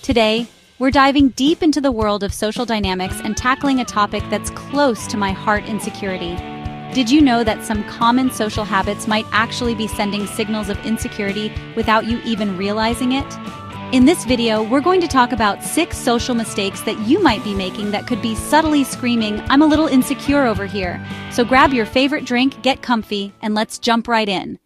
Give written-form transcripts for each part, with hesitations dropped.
Today, we're diving deep into the world of social dynamics and tackling a topic that's close to my heart: insecurity. Did you know that some common social habits might actually be sending signals of insecurity without you even realizing it? In this video, we're going to talk about 6 social mistakes that you might be making that could be subtly screaming, "I'm a little insecure over here." So grab your favorite drink, get comfy, and let's jump right in.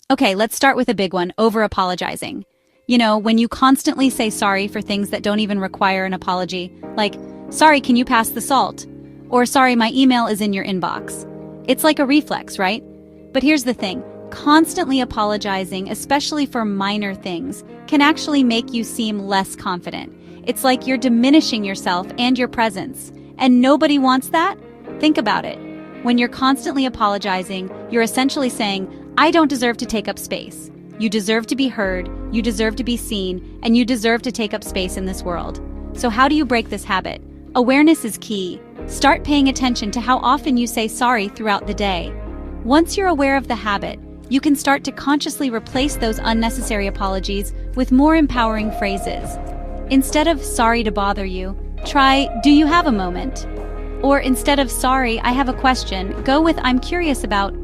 Okay, let's start with a big one: over-apologizing. You know, when you constantly say sorry for things that don't even require an apology, like, "Sorry, can you pass the salt?" Or, "Sorry, my email is in your inbox." It's like a reflex, right? But here's the thing: constantly apologizing, especially for minor things, can actually make you seem less confident. It's like you're diminishing yourself and your presence. And nobody wants that? Think about it. When you're constantly apologizing, you're essentially saying, "I don't deserve to take up space. You deserve to be heard, you deserve to be seen, and you deserve to take up space in this world." So how do you break this habit? Awareness is key. Start paying attention to how often you say sorry throughout the day. Once you're aware of the habit, you can start to consciously replace those unnecessary apologies with more empowering phrases. Instead of "sorry to bother you," try "do you have a moment?" Or instead of "sorry, I have a question," go with "I'm curious about."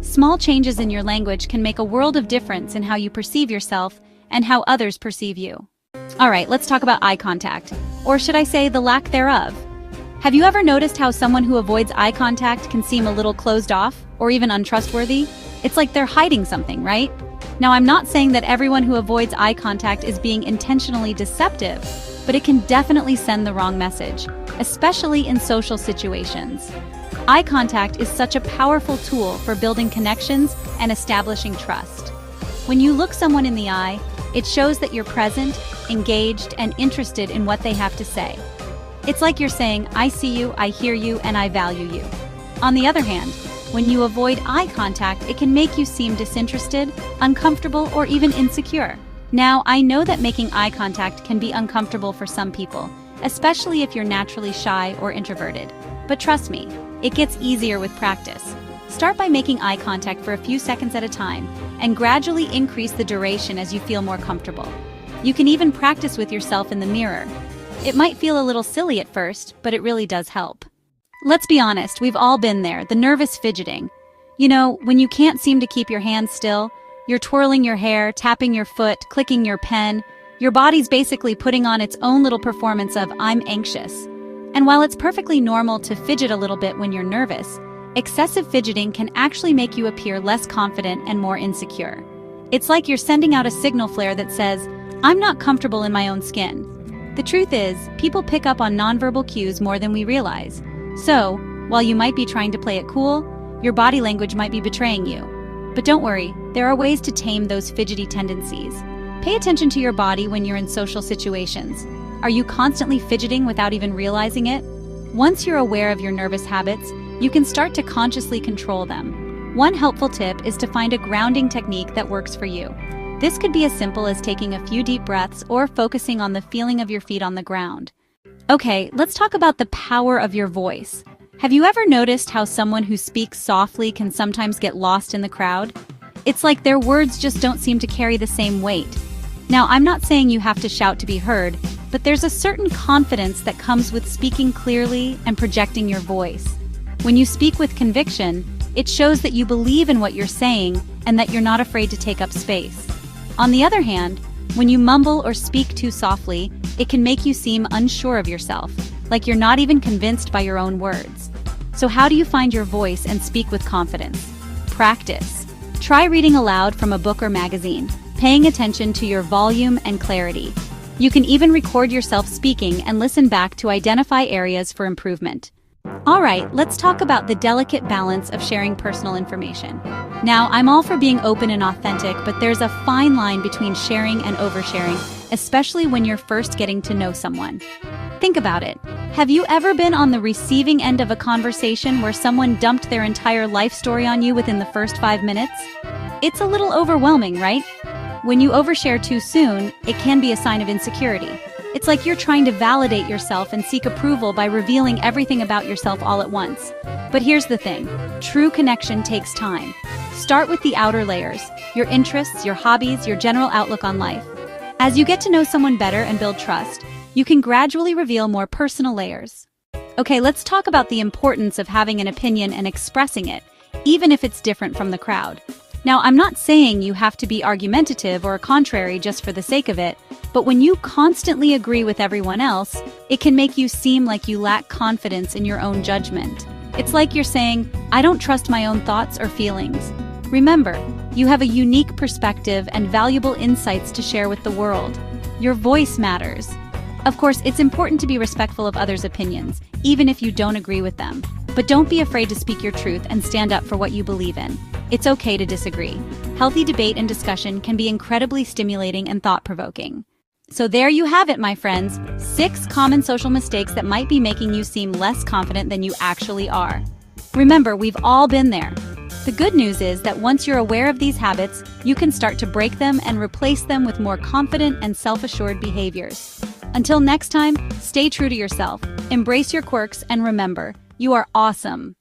Small changes in your language can make a world of difference in how you perceive yourself and how others perceive you. All right, let's talk about eye contact, or should I say the lack thereof. Have you ever noticed how someone who avoids eye contact can seem a little closed off or even untrustworthy? It's like they're hiding something, right? Now, I'm not saying that everyone who avoids eye contact is being intentionally deceptive, but it can definitely send the wrong message, especially in social situations. Eye contact is such a powerful tool for building connections and establishing trust. When you look someone in the eye, it shows that you're present, engaged, and interested in what they have to say. It's like you're saying, "I see you, I hear you, and I value you." On the other hand, when you avoid eye contact, it can make you seem disinterested, uncomfortable, or even insecure. Now, I know that making eye contact can be uncomfortable for some people, especially if you're naturally shy or introverted. But trust me, it gets easier with practice. Start by making eye contact for a few seconds at a time, and gradually increase the duration as you feel more comfortable. You can even practice with yourself in the mirror. It might feel a little silly at first, but it really does help. Let's be honest, we've all been there: the nervous fidgeting. You know, when you can't seem to keep your hands still, you're twirling your hair, tapping your foot, clicking your pen. Your body's basically putting on its own little performance of "I'm anxious." And while it's perfectly normal to fidget a little bit when you're nervous, excessive fidgeting can actually make you appear less confident and more insecure. It's like you're sending out a signal flare that says, "I'm not comfortable in my own skin." The truth is, people pick up on nonverbal cues more than we realize. So, while you might be trying to play it cool, your body language might be betraying you. But don't worry, there are ways to tame those fidgety tendencies. Pay attention to your body when you're in social situations. Are you constantly fidgeting without even realizing it? Once you're aware of your nervous habits, you can start to consciously control them. One helpful tip is to find a grounding technique that works for you. This could be as simple as taking a few deep breaths or focusing on the feeling of your feet on the ground. Okay, let's talk about the power of your voice. Have you ever noticed how someone who speaks softly can sometimes get lost in the crowd? It's like their words just don't seem to carry the same weight. Now, I'm not saying you have to shout to be heard, but there's a certain confidence that comes with speaking clearly and projecting your voice. When you speak with conviction, it shows that you believe in what you're saying and that you're not afraid to take up space. On the other hand, when you mumble or speak too softly, it can make you seem unsure of yourself, like you're not even convinced by your own words. So how do you find your voice and speak with confidence? Practice. Try reading aloud from a book or magazine, paying attention to your volume and clarity. You can even record yourself speaking and listen back to identify areas for improvement. All right, let's talk about the delicate balance of sharing personal information. Now, I'm all for being open and authentic, but there's a fine line between sharing and oversharing, especially when you're first getting to know someone. Think about it. Have you ever been on the receiving end of a conversation where someone dumped their entire life story on you within the first 5 minutes? It's a little overwhelming, right? When you overshare too soon, it can be a sign of insecurity. It's like you're trying to validate yourself and seek approval by revealing everything about yourself all at once. But here's the thing: true connection takes time. Start with the outer layers: your interests, your hobbies, your general outlook on life. As you get to know someone better and build trust, you can gradually reveal more personal layers. Okay, let's talk about the importance of having an opinion and expressing it, even if it's different from the crowd. Now, I'm not saying you have to be argumentative or contrary just for the sake of it, but when you constantly agree with everyone else, it can make you seem like you lack confidence in your own judgment. It's like you're saying, I don't trust my own thoughts or feelings. Remember, you have a unique perspective and valuable insights to share with the world. Your voice matters. Of course, it's important to be respectful of others' opinions, even if you don't agree with them. But don't be afraid to speak your truth and stand up for what you believe in. It's okay to disagree. Healthy debate and discussion can be incredibly stimulating and thought-provoking. So there you have it, my friends. 6 common social mistakes that might be making you seem less confident than you actually are. Remember, we've all been there. The good news is that once you're aware of these habits, you can start to break them and replace them with more confident and self-assured behaviors. Until next time, stay true to yourself, embrace your quirks, and remember, you are awesome.